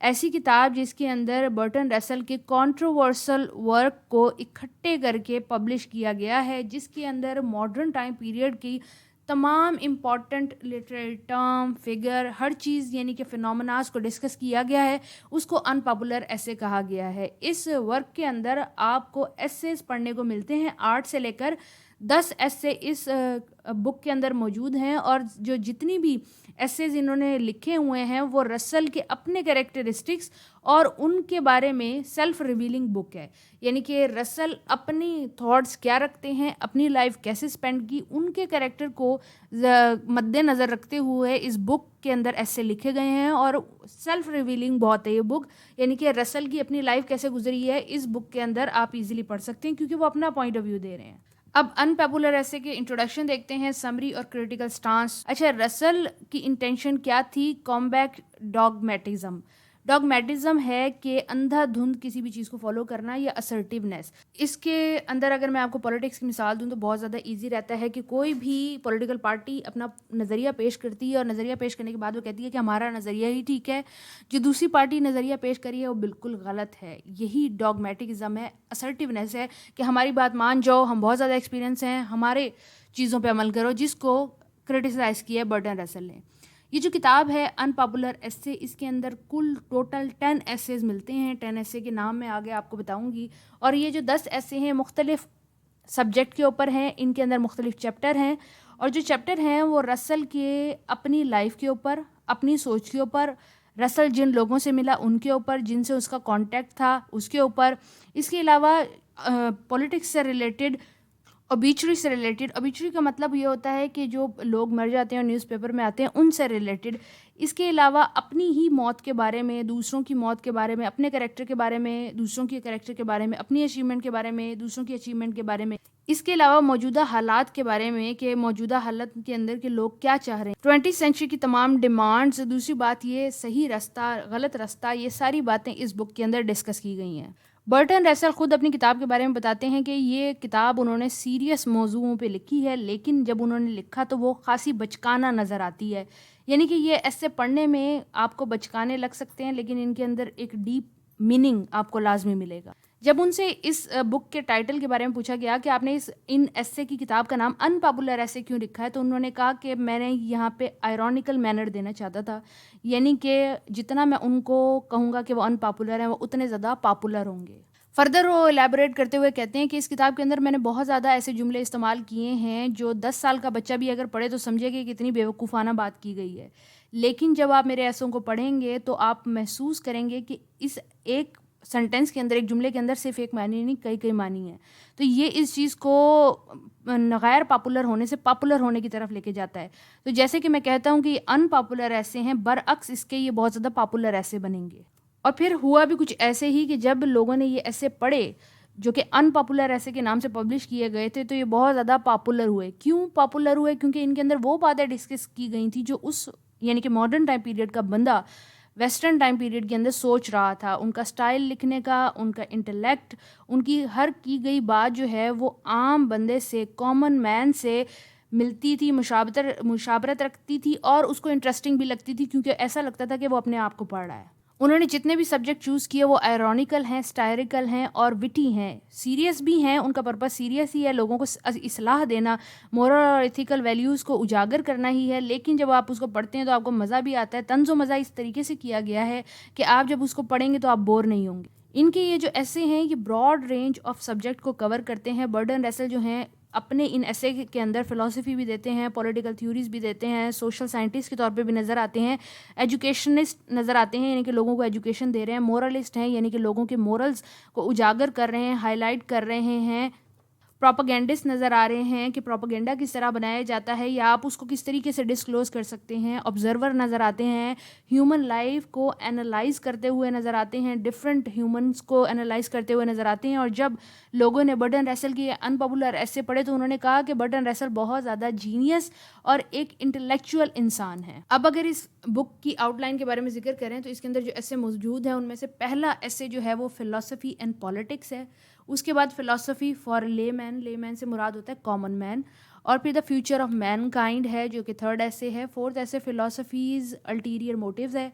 ایسی کتاب جس کے اندر برٹن رسل کے کنٹروورسل ورک کو اکٹھے کر کے پبلش کیا گیا ہے، جس کے اندر ماڈرن ٹائم پیریڈ کی تمام امپورٹنٹ لٹریری ٹرم، فگر، ہر چیز یعنی کہ فینومناز کو ڈسکس کیا گیا ہے، اس کو ان پاپولر ایسے کہا گیا ہے۔ اس ورک کے اندر آپ کو ایسیز پڑھنے کو ملتے ہیں، 8 سے لے کر 10 ایسے اس بک کے اندر موجود ہیں، اور جو جتنی بھی ایسیز انہوں نے لکھے ہوئے ہیں وہ رسل کے اپنے کریکٹرسٹکس اور ان کے بارے میں سیلف ریویلنگ بک ہے، یعنی کہ رسل اپنی تھاٹس کیا رکھتے ہیں، اپنی لائف کیسے سپینڈ کی، ان کے کریکٹر کو مد نظر رکھتے ہوئے اس بک کے اندر ایسے لکھے گئے ہیں، اور سیلف ریویلنگ بہت ہے یہ بک، یعنی کہ رسل کی اپنی لائف کیسے گزری ہے اس بک کے اندر آپ ایزیلی پڑھ سکتے ہیں، کیونکہ وہ اپنا پوائنٹ آف ویو دے رہے ہیں۔ اب ان پاپولر ایسے کے انٹروڈکشن دیکھتے ہیں، سمری اور کریٹیکل سٹانس۔ اچھا، رسل کی انٹینشن کیا تھی؟ کمبیٹ ڈاگمیٹزم۔ ڈاگمیٹزم ہے کہ اندھا دھند کسی بھی چیز کو فالو کرنا یا اسرٹیونیس۔ اس کے اندر اگر میں آپ کو پولیٹکس کی مثال دوں تو بہت زیادہ ایزی رہتا ہے کہ کوئی بھی پولیٹیکل پارٹی اپنا نظریہ پیش کرتی ہے، اور نظریہ پیش کرنے کے بعد وہ کہتی ہے کہ ہمارا نظریہ ہی ٹھیک ہے، جو دوسری پارٹی نظریہ پیش کری ہے وہ بالکل غلط ہے۔ یہی ڈاگمیٹزم ہے، اسرٹیونیس ہے کہ ہماری بات مان جاؤ، ہم بہت زیادہ ایکسپیرینس ہیں، ہمارے چیزوں پہ عمل کرو، جس کو کرٹیسائز کیا ہے برٹن رسل نے۔ یہ جو کتاب ہے ان پاپولر ایسے، اس کے اندر کل ٹوٹل 10 ایسیز ملتے ہیں۔ 10 ایسے کے نام میں آگے آپ کو بتاؤں گی، اور یہ جو 10 ایسے ہیں مختلف سبجیکٹ کے اوپر ہیں، ان کے اندر مختلف چیپٹر ہیں، اور جو چیپٹر ہیں وہ رسل کے اپنی لائف کے اوپر، اپنی سوچ کے اوپر، رسل جن لوگوں سے ملا ان کے اوپر، جن سے اس کا کانٹیکٹ تھا اس کے اوپر، اس کے علاوہ پولیٹکس سے ریلیٹڈ، اوبیچری سے ریلیٹڈ۔ اوبیچری کا مطلب یہ ہوتا ہے کہ جو لوگ مر جاتے ہیں اور نیوز پیپر میں آتے ہیں ان سے ریلیٹڈ۔ اس کے علاوہ اپنی ہی موت کے بارے میں، دوسروں کی موت کے بارے میں، اپنے کریکٹر کے بارے میں، دوسروں کے کریکٹر کے بارے میں، اپنی اچیومنٹ کے بارے میں، دوسروں کی اچیومنٹ کے بارے میں۔ اس کے علاوہ موجودہ حالات کے بارے میں کہ موجودہ حالت کے اندر کے لوگ کیا چاہ رہے ہیں، 20 سینچری کی تمام ڈیمانڈز، دوسری بات یہ صحیح راستہ، غلط راستہ، یہ ساری باتیں اس بک کے اندر ڈسکس کی گئی ہیں۔ برٹن رسل خود اپنی کتاب کے بارے میں بتاتے ہیں کہ یہ کتاب انہوں نے سیریس موضوعوں پہ لکھی ہے، لیکن جب انہوں نے لکھا تو وہ خاصی بچکانہ نظر آتی ہے، یعنی کہ یہ ایسے پڑھنے میں آپ کو بچکانے لگ سکتے ہیں، لیکن ان کے اندر ایک ڈیپ میننگ آپ کو لازمی ملے گا۔ جب ان سے اس بک کے ٹائٹل کے بارے میں پوچھا گیا کہ آپ نے ان ایسے کی کتاب کا نام ان پاپولر ایسے کیوں لکھا ہے، تو انہوں نے کہا کہ میں نے یہاں پہ آئرونیکل مینر دینا چاہتا تھا، یعنی کہ جتنا میں ان کو کہوں گا کہ وہ ان پاپولر ہیں، وہ اتنے زیادہ پاپولر ہوں گے۔ فردر وہ الیبوریٹ کرتے ہوئے کہتے ہیں کہ اس کتاب کے اندر میں نے بہت زیادہ ایسے جملے استعمال کیے ہیں جو 10 سال کا بچہ بھی اگر پڑھے تو سمجھے کہ کتنی بیوقوفانہ بات کی گئی ہے، لیکن جب آپ میرے ایسوں کو پڑھیں گے تو آپ محسوس کریں گے کہ اس ایک سنٹینس کے اندر، ایک جملے کے اندر صرف ایک معنی نہیں، کئی معنی ہیں۔ تو یہ اس چیز کو غیر پاپولر ہونے سے پاپولر ہونے کی طرف لے کے جاتا ہے۔ تو جیسے کہ میں کہتا ہوں کہ یہ ان پاپولر ایسے ہیں، برعکس اس کے یہ بہت زیادہ پاپولر ایسے بنیں گے۔ اور پھر ہوا بھی کچھ ایسے ہی کہ جب لوگوں نے یہ ایسے پڑھے جو کہ ان پاپولر ایسے کے نام سے پبلش کیے گئے تھے، تو یہ بہت زیادہ پاپولر ہوئے۔ کیوں پاپولر ہوئے؟ کیونکہ ان کے اندر وہ باتیں ڈسکس کی گئی تھیں جو اس یعنی کہ ماڈرن ٹائم پیریڈ کا بندہ ویسٹرن ٹائم پیریڈ کے اندر سوچ رہا تھا۔ ان کا سٹائل لکھنے کا، ان کا انٹلیکٹ، ان کی ہر کی گئی بات جو ہے وہ عام بندے سے، کامن مین سے ملتی تھی، مشابرت رکھتی تھی، اور اس کو انٹرسٹنگ بھی لگتی تھی کیونکہ ایسا لگتا تھا کہ وہ اپنے آپ کو پڑھ رہا ہے۔ انہوں نے جتنے بھی سبجیکٹ چوز کیے وہ آئرونیکل ہیں، سٹائریکل ہیں اور وٹی ہیں، سیریس بھی ہیں۔ ان کا پرپس سیریس ہی ہے، لوگوں کو اصلاح دینا، مورل اور ایتھیکل ویلیوز کو اجاگر کرنا ہی ہے، لیکن جب آپ اس کو پڑھتے ہیں تو آپ کو مزہ بھی آتا ہے۔ طنز و مزہ اس طریقے سے کیا گیا ہے کہ آپ جب اس کو پڑھیں گے تو آپ بور نہیں ہوں گے۔ ان کے یہ جو ایسے ہیں یہ براڈ رینج آف سبجیکٹ کو کور کرتے ہیں۔ برٹن رسل جو ہیں اپنے ان ایسے کے اندر فلسفی بھی دیتے ہیں، پولیٹیکل تھیوریز بھی دیتے ہیں، سوشل سائنٹسٹ کے طور پہ بھی نظر آتے ہیں، ایجوکیشنسٹ نظر آتے ہیں، یعنی کہ لوگوں کو ایجوکیشن دے رہے ہیں، مورلسٹ ہیں، یعنی کہ لوگوں کے مورلز کو اجاگر کر رہے ہیں، ہائی لائٹ کر رہے ہیں، پروپیگنڈسٹ نظر آ رہے ہیں کہ پروپیگنڈا کس طرح بنایا جاتا ہے یا آپ اس کو کس طریقے سے ڈسکلوز کر سکتے ہیں، آبزرور نظر آتے ہیں، ہیومن لائف کو انالائز کرتے ہوئے نظر آتے ہیں، ڈفرینٹ ہیومنس کو انالائز کرتے ہوئے نظر آتے ہیں۔ اور جب لوگوں نے برٹن رسل کی ان پاپولر ایسے پڑھے تو انہوں نے کہا کہ برٹن رسل بہت زیادہ جینیس اور ایک انٹلیکچوئل انسان ہے۔ اب اگر اس بک کی آؤٹ لائن کے بارے میں ذکر کریں تو اس کے اندر جو ایسے موجود ہیں ان میں سے پہلا ایسے جو ہے وہ فلسفی اینڈ پالیٹکس ہے، اس کے بعد فلسفی فار لے مین سے مراد ہوتا ہے کامن مین، اور پھر the future of mankind ہے جو کہ تھرڈ ایسے ہے، فورتھ ایسے فلسفیز الٹیریئر موٹیوز ہے،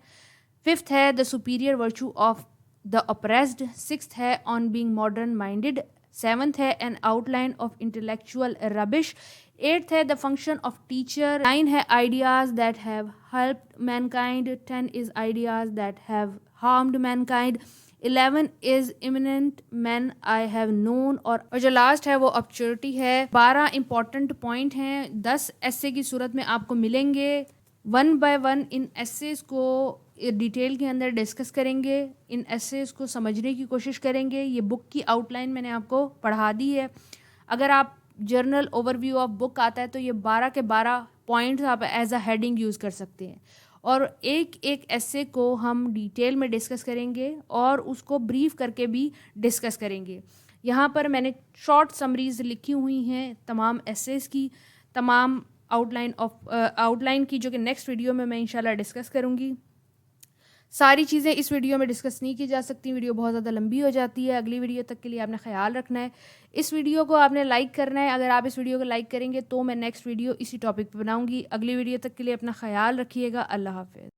5th ہے the superior virtue of the oppressed. 6th ہے on being modern minded. 7th ہے an outline of intellectual rubbish. 8th ہے the function of teacher. 9 ہے ideas that have helped mankind. 10 is ideas that have harmed mankind. 11 is eminent men I have known. اور جو last ہے وہ opportunity ہے. 12 important point ہیں 10 ایسے کی صورت میں آپ کو ملیں گے. 1 by 1 ان ایسیز کو ڈیٹیل کے اندر ڈسکس کریں گے. ان ایسیز کو سمجھنے کی کوشش کریں گے. یہ بک کی آؤٹ لائن میں نے آپ کو پڑھا دی ہے. اگر آپ general over view of book آتا ہے تو یہ 12 کے 12 پوائنٹس آپ ایز اے ہیڈنگ یوز کر سکتے ہیں. اور ایک ایک ایسے کو ہم ڈیٹیل میں ڈسکس کریں گے اور اس کو بریف کر کے بھی ڈسکس کریں گے. یہاں پر میں نے شارٹ سمریز لکھی ہوئی ہیں تمام ایسیز کی, تمام آؤٹ لائن کی, جو کہ نیکسٹ ویڈیو میں انشاءاللہ ڈسکس کروں گی. ساری چیزیں اس ویڈیو میں ڈسکس نہیں کی جا سکتی, ویڈیو بہت زیادہ لمبی ہو جاتی ہے. اگلی ویڈیو تک کے لیے آپ نے خیال رکھنا ہے. اس ویڈیو کو آپ نے لائک کرنا ہے. اگر آپ اس ویڈیو کو لائک کریں گے تو میں نیکسٹ ویڈیو اسی ٹاپک پہ بناؤں گی. اگلی ویڈیو تک کے لیے اپنا خیال رکھیے گا. اللہ حافظ.